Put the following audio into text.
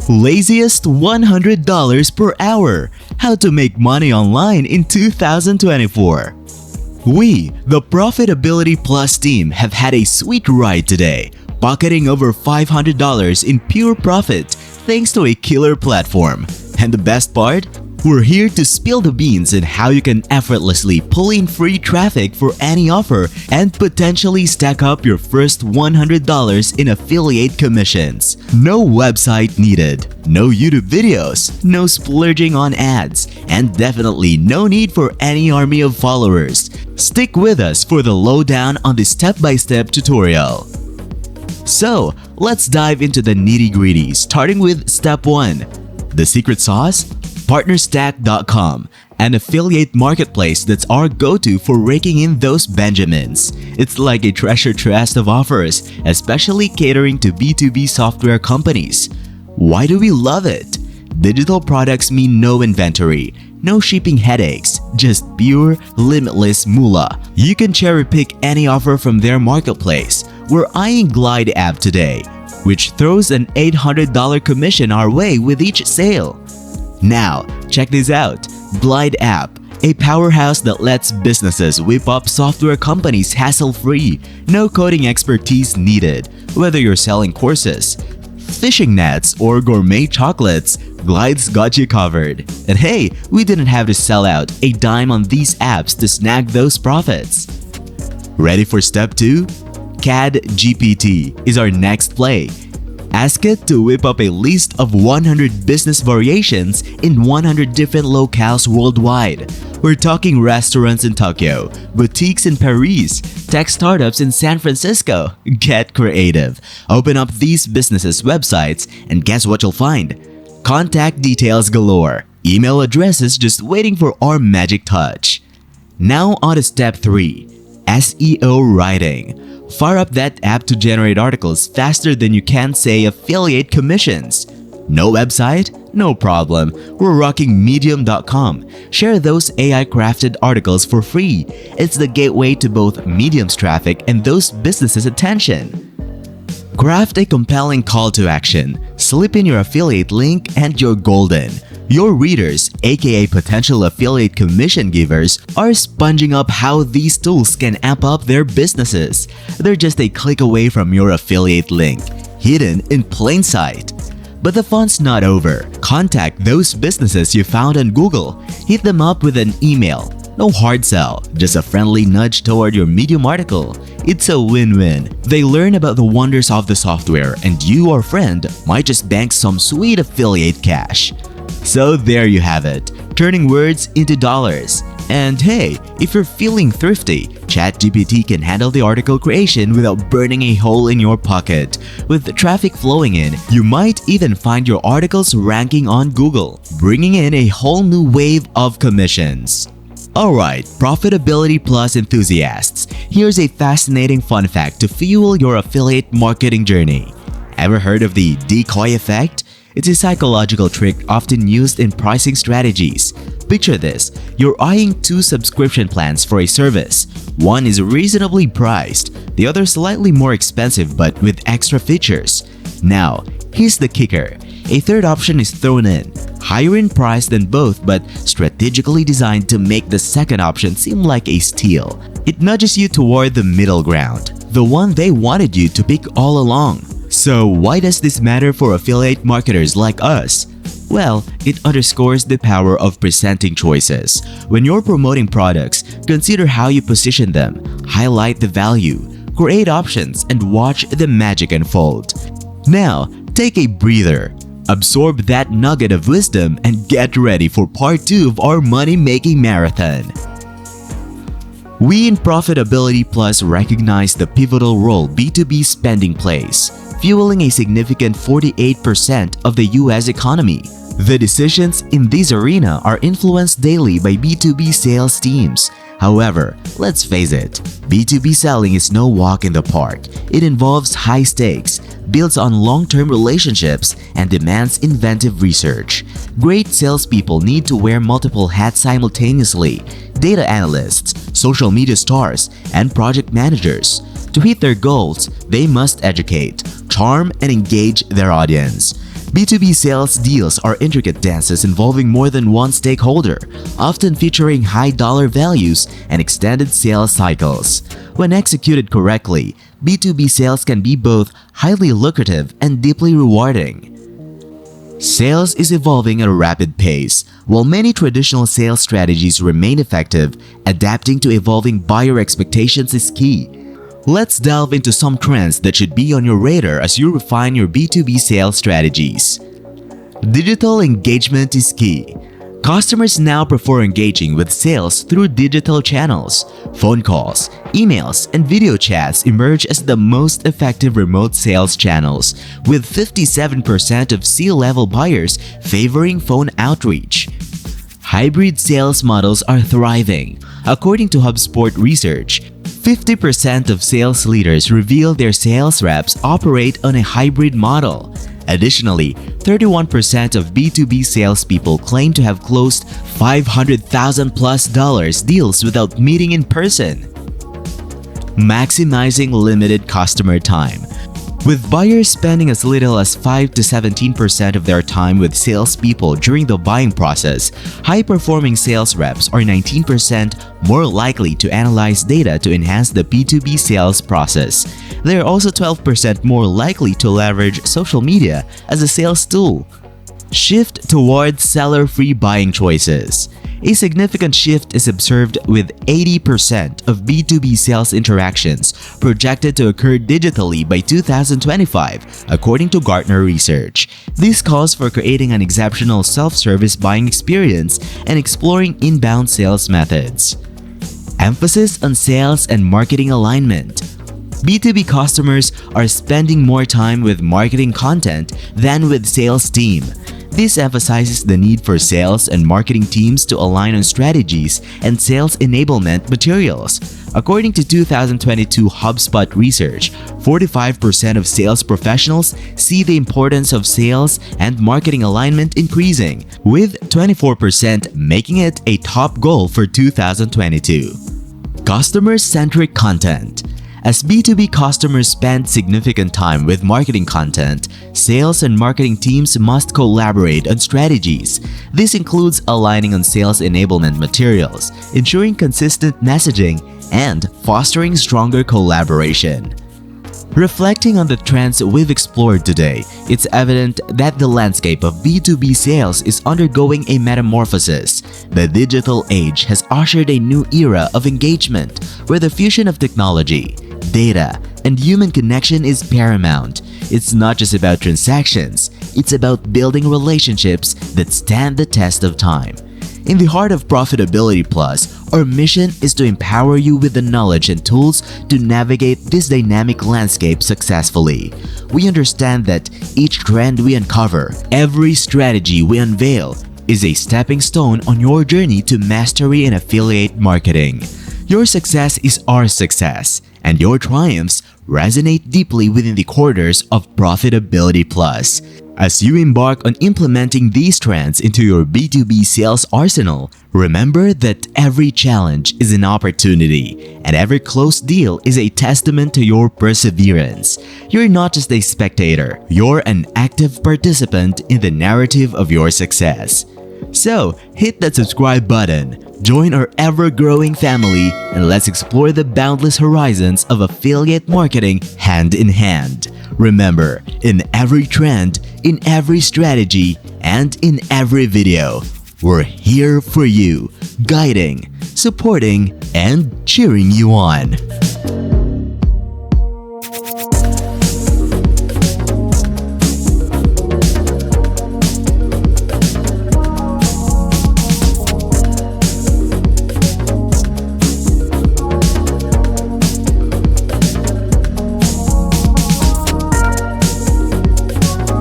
Laziest $100 per hour. How to make money online in 2024. We, the Profitability Plus team, have had a sweet ride today, pocketing over $500 in pure profit thanks to a killer platform. And the best part? We're here to spill the beans on how you can effortlessly pull in free traffic for any offer and potentially stack up your first $100 in affiliate commissions. No website needed, no YouTube videos, no splurging on ads, and definitely no need for any army of followers. Stick with us for the lowdown on the step-by-step tutorial. So, let's dive into the nitty-gritty, starting with Step 1. The secret sauce? Partnerstack.com, an affiliate marketplace that's our go-to for raking in those Benjamins. It's like a treasure chest of offers, especially catering to B2B software companies. Why do we love it? Digital products mean no inventory, no shipping headaches, just pure, limitless moolah. You can cherry-pick any offer from their marketplace. We're eyeing Glide app today, which throws an $800 commission our way with each sale. Now, check this out. Glide app, a powerhouse that lets businesses whip up software companies hassle-free. No coding expertise needed. Whether you're selling courses, fishing nets, or gourmet chocolates, Glide's got you covered. And hey, we didn't have to sell out a dime on these apps to snag those profits. Ready for Step 2? CAD GPT is our next play. Ask it to whip up a list of 100 business variations in 100 different locales worldwide. We're talking restaurants in Tokyo, boutiques in Paris, tech startups in San Francisco. Get creative. Open up these businesses' websites and guess what you'll find? Contact details galore. Email addresses just waiting for our magic touch. Now on to Step 3. SEO writing. Fire up that app to generate articles faster than you can say affiliate commissions. No website? No problem. We're rocking Medium.com. Share those AI-crafted articles for free. It's the gateway to both Medium's traffic and those businesses' attention. Craft a compelling call to action. Slip in your affiliate link and you're golden. Your readers, aka potential affiliate commission givers, are sponging up how these tools can amp up their businesses. They're just a click away from your affiliate link, hidden in plain sight. But the fun's not over. Contact those businesses you found on Google. Hit them up with an email. No hard sell, just a friendly nudge toward your Medium article. It's a win-win. They learn about the wonders of the software and you, our friend, might just bank some sweet affiliate cash. So there you have it, turning words into dollars. And hey, if you're feeling thrifty, ChatGPT can handle the article creation without burning a hole in your pocket. With the traffic flowing in, you might even find your articles ranking on Google, bringing in a whole new wave of commissions. Alright, Profitability Plus enthusiasts, here's a fascinating fun fact to fuel your affiliate marketing journey. Ever heard of the decoy effect? It's a psychological trick often used in pricing strategies. Picture this, you're eyeing two subscription plans for a service. One is reasonably priced, the other slightly more expensive but with extra features. Now, here's the kicker. A third option is thrown in, higher in price than both but strategically designed to make the second option seem like a steal. It nudges you toward the middle ground, the one they wanted you to pick all along. So why does this matter for affiliate marketers like us? Well, it underscores the power of presenting choices. When you're promoting products, consider how you position them, highlight the value, create options, and watch the magic unfold. Now, take a breather. Absorb that nugget of wisdom and get ready for part 2 of our money-making marathon. We in Profitability Plus recognize the pivotal role B2B spending plays, fueling a significant 48% of the US economy. The decisions in this arena are influenced daily by B2B sales teams. However, let's face it, B2B selling is no walk in the park. It involves high stakes, builds on long-term relationships, and demands inventive research. Great salespeople need to wear multiple hats simultaneously: data analysts, social media stars, and project managers. To hit their goals, they must educate, charm, and engage their audience. B2B sales deals are intricate dances involving more than one stakeholder, often featuring high dollar values and extended sales cycles. When executed correctly, B2B sales can be both highly lucrative and deeply rewarding. Sales is evolving at a rapid pace. While many traditional sales strategies remain effective, adapting to evolving buyer expectations is key. Let's delve into some trends that should be on your radar as you refine your B2B sales strategies. Digital engagement is key. Customers now prefer engaging with sales through digital channels. Phone calls, emails, and video chats emerge as the most effective remote sales channels, with 57% of C-level buyers favoring phone outreach. Hybrid sales models are thriving. According to HubSpot research, 50% of sales leaders reveal their sales reps operate on a hybrid model. Additionally, 31% of B2B salespeople claim to have closed $500,000+ deals without meeting in person. Maximizing limited customer time. With buyers spending as little as 5 to 17% of their time with salespeople during the buying process, high-performing sales reps are 19% more likely to analyze data to enhance the B2B sales process. They are also 12% more likely to leverage social media as a sales tool. Shift towards seller-free buying choices. A significant shift is observed with 80% of B2B sales interactions projected to occur digitally by 2025, according to Gartner research. This calls for creating an exceptional self-service buying experience and exploring inbound sales methods. Emphasis on sales and marketing alignment. B2B customers are spending more time with marketing content than with sales team. This emphasizes the need for sales and marketing teams to align on strategies and sales enablement materials. According to 2022 HubSpot research, 45% of sales professionals see the importance of sales and marketing alignment increasing, with 24% making it a top goal for 2022. CustomerCentric Content. As B2B customers spend significant time with marketing content, sales and marketing teams must collaborate on strategies. This includes aligning on sales enablement materials, ensuring consistent messaging, and fostering stronger collaboration. Reflecting on the trends we've explored today, it's evident that the landscape of B2B sales is undergoing a metamorphosis. The digital age has ushered a new era of engagement where the fusion of technology, data, and human connection is paramount. It's not just about transactions, it's about building relationships that stand the test of time. In the heart of Profitability Plus, our mission is to empower you with the knowledge and tools to navigate this dynamic landscape successfully. We understand that each trend we uncover, every strategy we unveil, is a stepping stone on your journey to mastery in affiliate marketing. Your success is our success, and your triumphs resonate deeply within the corridors of Profitability Plus. As you embark on implementing these trends into your B2B sales arsenal, remember that every challenge is an opportunity, and every closed deal is a testament to your perseverance. You're not just a spectator, you're an active participant in the narrative of your success. So, hit that subscribe button, join our ever-growing family, and let's explore the boundless horizons of affiliate marketing hand in hand. Remember, in every trend, in every strategy, and in every video, we're here for you, guiding, supporting, and cheering you on.